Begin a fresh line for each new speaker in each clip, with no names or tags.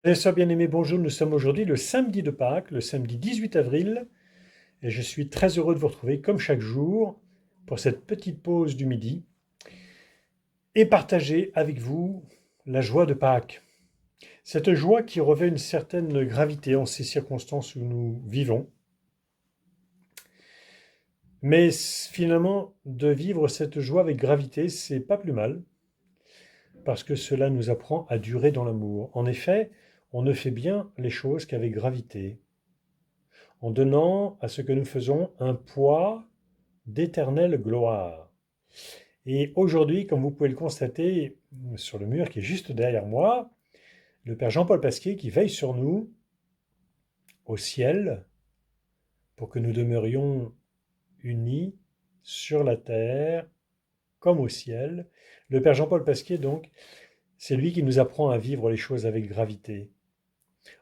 Frères et sœurs bien-aimés, bonjour. Nous sommes aujourd'hui le samedi de Pâques, le samedi 18 avril, et je suis très heureux de vous retrouver comme chaque jour pour cette petite pause du midi et partager avec vous la joie de Pâques. Cette joie qui revêt une certaine gravité en ces circonstances où nous vivons, mais finalement de vivre cette joie avec gravité, c'est pas plus mal parce que cela nous apprend à durer dans l'amour. En effet, on ne fait bien les choses qu'avec gravité, en donnant à ce que nous faisons un poids d'éternelle gloire. Et aujourd'hui, comme vous pouvez le constater sur le mur qui est juste derrière moi, le Père Jean-Paul Pasquier qui veille sur nous au ciel pour que nous demeurions unis sur la terre comme au ciel. Le Père Jean-Paul Pasquier, donc, c'est lui qui nous apprend à vivre les choses avec gravité.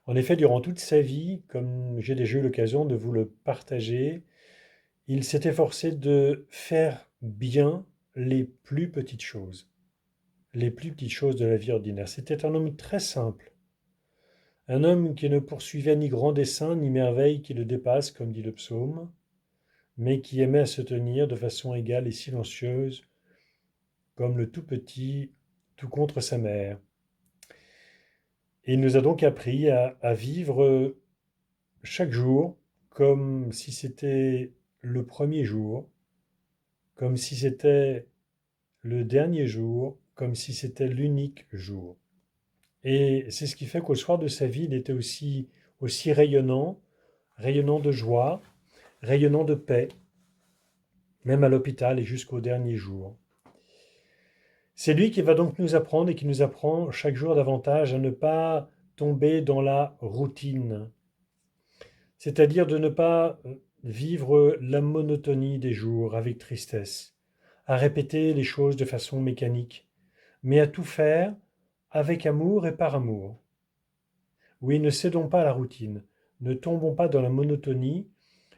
En effet, durant toute sa vie, comme j'ai déjà eu l'occasion de vous le partager, il s'est efforcé de faire bien les plus petites choses. Les plus petites choses de la vie ordinaire. C'était un homme très simple, un homme qui ne poursuivait ni grand dessein ni merveille qui le dépasse, comme dit le psaume, mais qui aimait à se tenir de façon égale et silencieuse, comme le tout petit, tout contre sa mère. Et il nous a donc appris à vivre chaque jour comme si c'était le premier jour, comme si c'était le dernier jour, comme si c'était l'unique jour. Et c'est ce qui fait qu'au soir de sa vie, il était aussi rayonnant, rayonnant de joie, rayonnant de paix, même à l'hôpital et jusqu'au dernier jour. C'est lui qui va donc nous apprendre et qui nous apprend chaque jour davantage à ne pas tomber dans la routine, c'est-à-dire de ne pas vivre la monotonie des jours avec tristesse, à répéter les choses de façon mécanique, mais à tout faire avec amour et par amour. Oui, ne cédons pas à la routine, ne tombons pas dans la monotonie,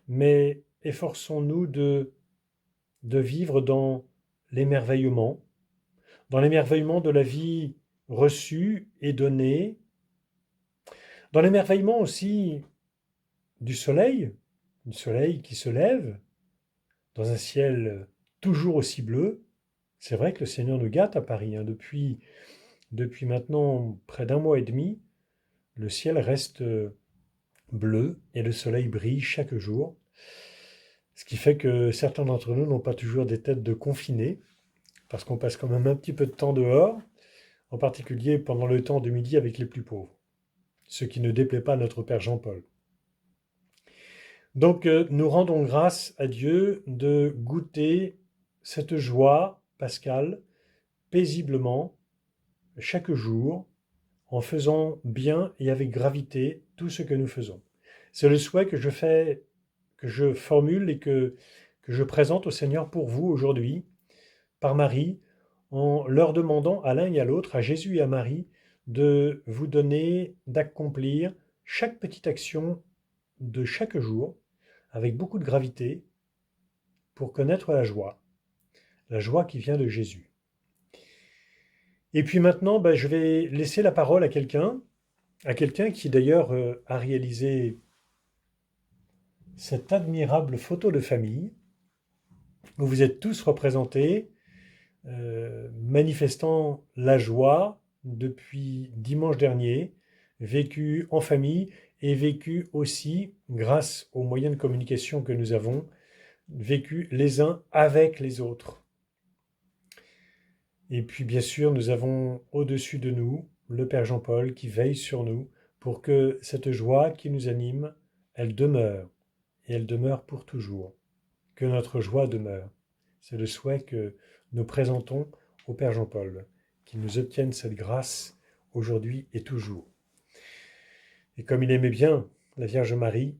mais efforçons-nous de vivre dans l'émerveillement de la vie reçue et donnée, dans l'émerveillement aussi du soleil qui se lève dans un ciel toujours aussi bleu. C'est vrai que le Seigneur nous gâte à Paris, hein. Depuis maintenant près d'un mois et demi, le ciel reste bleu et le soleil brille chaque jour. Ce qui fait que certains d'entre nous n'ont pas toujours des têtes de confinés, parce qu'on passe quand même un petit peu de temps dehors, en particulier pendant le temps de midi avec les plus pauvres, ce qui ne déplaît pas à notre Père Jean-Paul. Donc nous rendons grâce à Dieu de goûter cette joie pascale paisiblement chaque jour, en faisant bien et avec gravité tout ce que nous faisons. C'est le souhait que je fais, que je formule et que je présente au Seigneur pour vous aujourd'hui, par Marie, en leur demandant à l'un et à l'autre, à Jésus et à Marie, de vous donner, d'accomplir chaque petite action de chaque jour, avec beaucoup de gravité, pour connaître la joie qui vient de Jésus. Et puis maintenant, je vais laisser la parole à quelqu'un qui d'ailleurs a réalisé cette admirable photo de famille, où vous êtes tous représentés, manifestant la joie depuis dimanche dernier, vécue en famille et vécue aussi grâce aux moyens de communication que nous avons, vécue les uns avec les autres. Et puis bien sûr, nous avons au-dessus de nous le Père Jean-Paul qui veille sur nous pour que cette joie qui nous anime, elle demeure, et elle demeure pour toujours. Que notre joie demeure. C'est le souhait que nous présentons au Père Jean-Paul, qu'il nous obtienne cette grâce aujourd'hui et toujours. Et comme il aimait bien la Vierge Marie,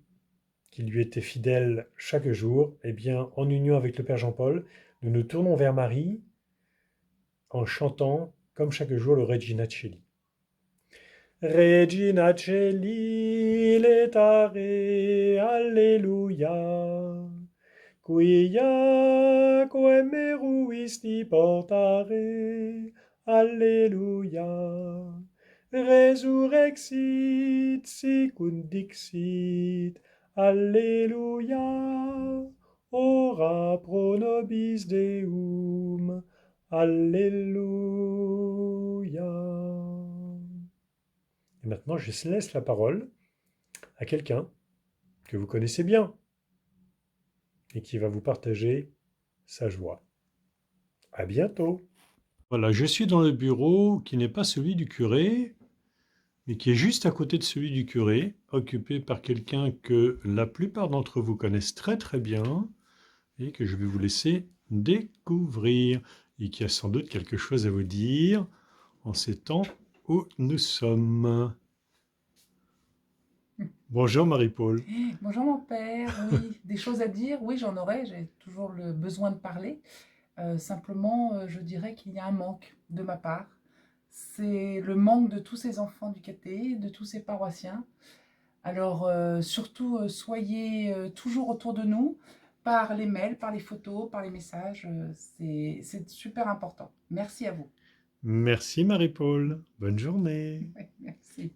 qui lui était fidèle chaque jour, eh bien, en union avec le Père Jean-Paul, nous nous tournons vers Marie en chantant, comme chaque jour, le Regina Coeli. Regina Coeli, letare, alleluia. Quia meruisti portare, alleluia. resurrexit sicut dixit, Alléluia, ora pro nobis Deum, Alléluia. Et maintenant, je laisse la parole à quelqu'un que vous connaissez bien et qui va vous partager sa joie. À bientôt. Voilà, je suis dans le bureau qui n'est pas celui du curé, mais qui est juste à côté de celui du curé, occupé par quelqu'un que la plupart d'entre vous connaissent très très bien et que je vais vous laisser découvrir et qui a sans doute quelque chose à vous dire en ces temps où nous sommes. Bonjour Marie-Paul.
Bonjour mon père, oui, des choses à dire, oui j'en aurais, j'ai toujours le besoin de parler. Simplement, je dirais qu'il y a un manque de ma part. C'est le manque de tous ces enfants du caté, de tous ces paroissiens. Alors surtout, soyez toujours autour de nous, par les mails, par les photos, par les messages, c'est super important. Merci à vous.
Merci Marie-Paul. Bonne journée.
Merci.